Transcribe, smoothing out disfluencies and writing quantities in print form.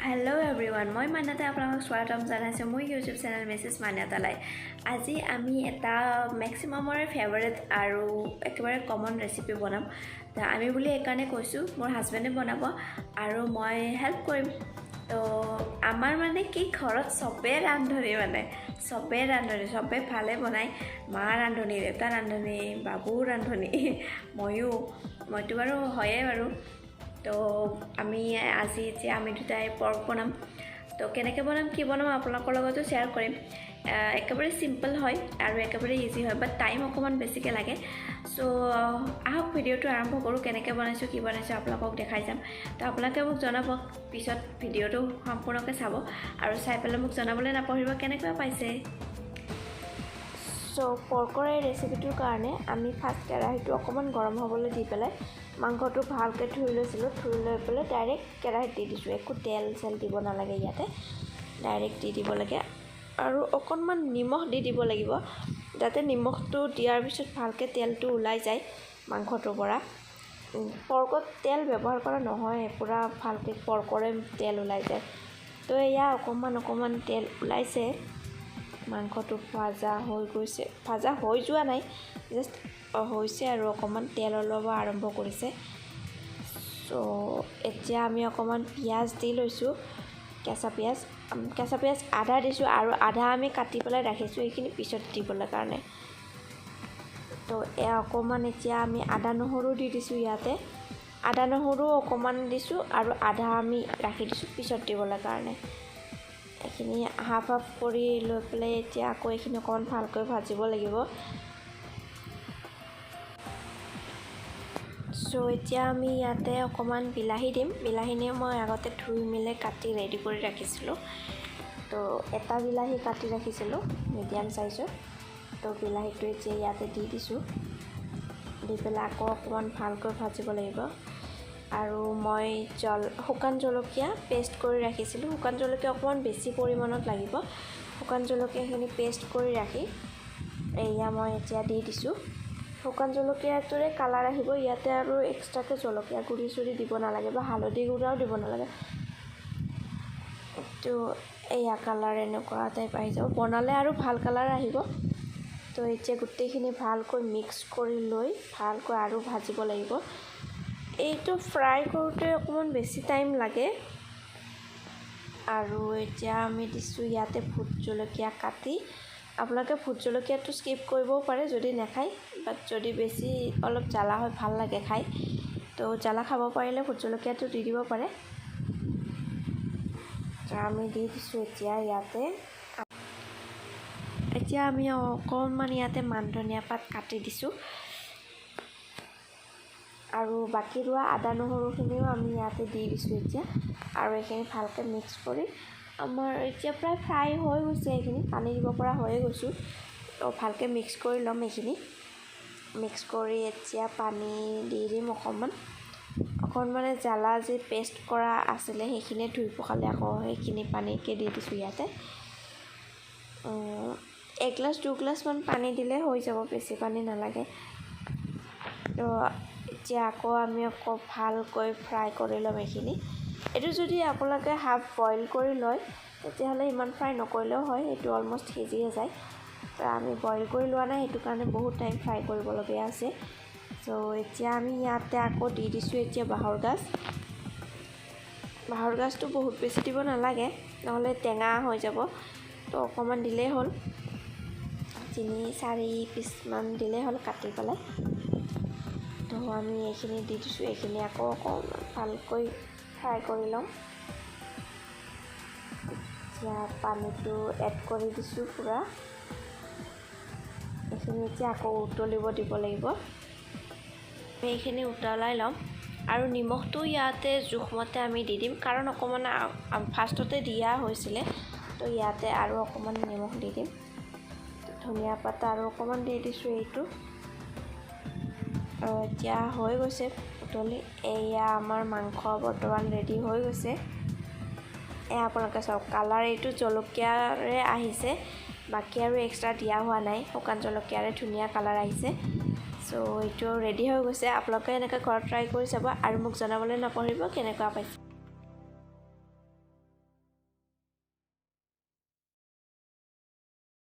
Hello' everyone, মই মান্যতাই আপোনালোকক স্বাগতম জনাইছোঁ মোৰ ইউটিউব চেনেল মিছেছ মান্যতালৈ। আজি আমি এটা মেক্সিমামৰে ফেভাৰেট আৰু একেবাৰে কমন ৰেচিপি বনাম। আমি বুলি এইকাৰণে কৈছোঁ, মোৰ হাজবেণ্ডে বনাব আৰু মই হেল্প কৰিম। তো আমাৰ মানে কি ঘৰত চবেই ৰান্ধনি, চবেই ভালে বনায়। মা ৰান্ধনি, দেউতা ৰান্ধনি, বাবু ৰান্ধনি, মইতো বাৰু হয়েই বাৰু। তো আজি এতিয়া আমি দুটাই পৰ্ক বনাম। তো কেনেকৈ বনাম, কি বনাম আপোনালোকৰ লগতো শ্বেয়াৰ কৰিম। একেবাৰে চিম্পল হয় আৰু একেবাৰে ইজি হয়, বাট টাইম অকণমান বেছিকৈ লাগে। চ' আহক ভিডিঅ'টো আৰম্ভ কৰোঁ। কেনেকৈ বনাইছোঁ, কি বনাইছোঁ আপোনালোকক দেখাই যাম। তো আপোনালোকে মোক জনাব, পিছত ভিডিঅ'টো সম্পূৰ্ণকৈ চাব আৰু চাই পেলাই মোক জনাবলৈ নাপাহৰিব কেনেকৈ পাইছে। চ' পৰ্কৰ এই ৰেচিপিটোৰ কাৰণে আমি ফাৰ্ষ্ট কেৰাহীটো অকণমান গৰম হ'বলৈ দি পেলাই মাংসটো ভালকৈ ধুই লৈছিলোঁ। ধুই লৈ পেলাই ডাইৰেক্ট কেৰাহীত দি দিছোঁ। একো তেল দিব নালাগে, ইয়াতে ডাইৰেক্ট দি দিব লাগে আৰু অকণমান নিমখ দি দিব লাগিব, যাতে নিমখটো দিয়াৰ পিছত ভালকৈ তেলটো ওলাই যায় মাংসটোৰ পৰা। পৰ্কত তেল ব্যৱহাৰ কৰা নহয়, পূৰা ভালকৈ পৰ্কৰে তেল ওলাই যায়। তো এয়া অকণমান তেল ওলাইছে, মাংসটো ভাজা হৈ যোৱা নাই, জাষ্ট হৈছে আৰু অকণমান তেল ওলাব আৰম্ভ কৰিছে। চ' এতিয়া আমি অকণমান পিঁয়াজ দি লৈছোঁ, কেঁচা পিঁয়াজ আধা দিছোঁ আৰু আধা আমি কাটি পেলাই ৰাখিছোঁ, এইখিনি পিছত দিবলৈ কাৰণে। তো অকণমান এতিয়া আমি আদা নহৰু দি দিছোঁ। ইয়াতে আদা নহৰু অকণমান দিছোঁ আৰু আধা আমি ৰাখি দিছোঁ পিছত দিবলৈ কাৰণে। এইখিনি হাফ কৰি লৈ পেলাই এতিয়া আকৌ এইখিনি অকণমান ভালকৈ ভাজিব লাগিব। চ' এতিয়া আমি ইয়াতে অকণমান বিলাহী দিম। বিলাহীখিনি মই আগতে ধুই মেলি কাটি ৰেডি কৰি ৰাখিছিলোঁ। তো এটা বিলাহী কাটি ৰাখিছিলোঁ মিডিয়াম চাইজৰ। তো বিলাহীটো এতিয়া ইয়াতে দি দিছোঁ, দি পেলাই আকৌ অকণমান ভালকৈ ভাজিব লাগিব। আৰু মই শুকান জলকীয়া পেষ্ট কৰি ৰাখিছিলোঁ। শুকান জলকীয়া অকণমান বেছি পৰিমাণত লাগিব। শুকান জলকীয়াখিনি পেষ্ট কৰি ৰাখি এয়া মই এতিয়া দি দিছোঁ। শুকান জলকীয়াটোৰে কালাৰ আহিব, ইয়াতে আৰু এক্সট্ৰাকৈ জলকীয়া গুড়ি দিব নালাগে বা হালধি গুড়াও দিব নালাগে। তো এয়া কালাৰ এনেকুৱা টাইপ আহি যাব, বনালে আৰু ভাল কালাৰ আহিব। তো এতিয়া গোটেইখিনি ভালকৈ মিক্স কৰি লৈ ভালকৈ আৰু ভাজিব লাগিব। এইটো ফ্ৰাই কৰোঁতে অকণমান বেছি টাইম লাগে। আৰু এতিয়া আমি দিছোঁ ইয়াতে ভোট জলকীয়া কাটি। আপোনালোকে ভোট জলকীয়াটো স্কিপ কৰিবও পাৰে যদি নাখায়, বাট যদি বেছি অলপ জ্বালা হয়, ভাল লাগে খাই, তো জ্বালা খাব পাৰিলে ভোট জলকীয়াটো দি দিব পাৰে। তো আমি দি দিছোঁ এতিয়া আমি অকণমান ইয়াতে মান ধনিয়া পাত কাটি দিছোঁ আৰু বাকী ৰোৱা আদা নহৰুখিনিও আমি ইয়াতে দি দিছোঁ এতিয়া। আৰু এইখিনি ভালকৈ মিক্স কৰি আমাৰ এতিয়া প্ৰায় ফ্ৰাই হৈ গৈছে, এইখিনি পানী দিব পৰা হৈয়ে গৈছোঁ। তো ভালকৈ মিক্স কৰি ল'ম। এইখিনি মিক্স কৰি এতিয়া পানী দি দিম অকণমান জ্বালা যি পেষ্ট কৰা আছিলে সেইখিনিয়ে ধুই পখালি আকৌ সেইখিনি পানীকে দি দিছোঁ ইয়াতে। 1 গ্লাছ 2 গ্লাছমান পানী দিলে হৈ যাব, বেছি পানী নালাগে। তো এতিয়া আমি ভালকৈ ফ্ৰাই কৰি ল'ম এইখিনি। এইটো যদি আপোনালোকে হাফ বইল কৰি লয় তেতিয়াহ'লে ইমান ফ্ৰাই নকৰিলেও হয়, সেইটো অলমষ্ট সিজিয়ে যায়। তো আমি বইল কৰি লোৱা নাই, সেইটো কাৰণে বহুত টাইম ফ্ৰাই কৰিবলগীয়া আছে। চ' এতিয়া আমি ইয়াতে আকৌ দি দিছোঁ এতিয়া বাঁহৰ গাজটো বহুত বেছি দিব নালাগে, নহ'লে টেঙা হৈ যাব। তো অকণমান দিলেই হ'ল, 3-4 পিচমান দিলেই হ'ল কাটি পেলাই। তো আমি এইখিনি দি দিছোঁ, এইখিনি আকৌ অকণমান ভালকৈ ফ্ৰাই কৰি ল'ম। এতিয়া পানীটো এড কৰি দিছোঁ পূৰা। এইখিনি এতিয়া আকৌ উতলিব দিব লাগিব। এইখিনি উতলাই ল'ম আৰু নিমখটো ইয়াতে জোখমতে আমি দি দিম, কাৰণ অকণমান ফাৰ্ষ্টতে দিয়া হৈছিলে। তো ইয়াতে আৰু অকণমান নিমখ দি দিম। ধনিয়া পাত আৰু অকণমান দি দিছোঁ এইটো। আৰু এতিয়া হৈ গৈছে উতলি। এয়া আমাৰ মাংস বৰ্তমান ৰেডি হৈ গৈছে। আপোনালোকে চাওক, কালাৰ এইটো জলকীয়াৰে আহিছে, বাকী আৰু এক্সট্ৰা দিয়া হোৱা নাই। শুকান জলকীয়াৰে ধুনীয়া কালাৰ আহিছে। চ' এইটো ৰেডি হৈ গৈছে। আপোনালোকে এনেকৈ ঘৰত ট্ৰাই কৰি চাব আৰু মোক জনাবলৈ নাপাহৰিব কেনেকুৱা পাইছে।